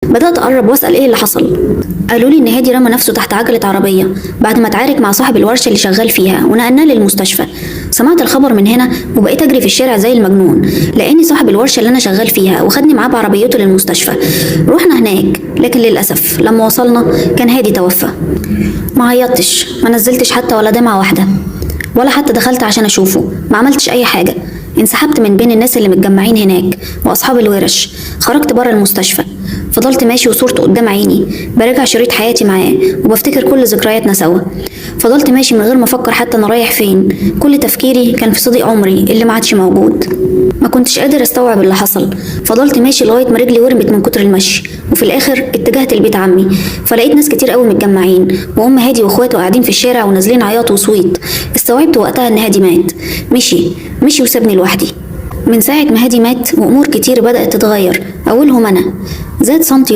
بدأت أقرب وأسأل إيه اللي حصل. قالوا لي إن هادي رمى نفسه تحت عجلة عربية بعد ما اتعارك مع صاحب الورشة اللي شغال فيها ونقلناه للمستشفى. سمعت الخبر من هنا وبقيت أجري في الشارع زي المجنون، لأني صاحب الورشة اللي أنا شغال فيها وخدني معاه بعربيته للمستشفى. رحنا هناك، لكن للأسف لما وصلنا كان هادي توفى. ما عيطتش، ما نزلتش حتى ولا دمعة واحدة، ولا حتى دخلت عشان أشوفه، ما عملتش أي حاجة. انسحبت من بين الناس اللي متجمعين هناك واصحاب الورش، خرجت بره المستشفى، فضلت ماشي وصورته قدام عيني، براجع شريط حياتي معاه وبفتكر كل ذكرياتنا سوا. فضلت ماشي من غير ما افكر حتى انا رايح فين، كل تفكيري كان في صديق عمري اللي ما عادش موجود. ما كنتش قادر استوعب اللي حصل، فضلت ماشي لغايه ما رجلي ورمت من كتر المشي، وفي الاخر اتجهت لبيت عمي، فلقيت ناس كتير قوي متجمعين، وام هادي واخواته قاعدين في الشارع ونازلين عياط وصويت. استوعبت وقتها ان هادي مات. مشي وسابني لوحدي. من ساعة ما هادي مات وأمور كتير بدأت تتغير، أولهم أنا. زاد سنتي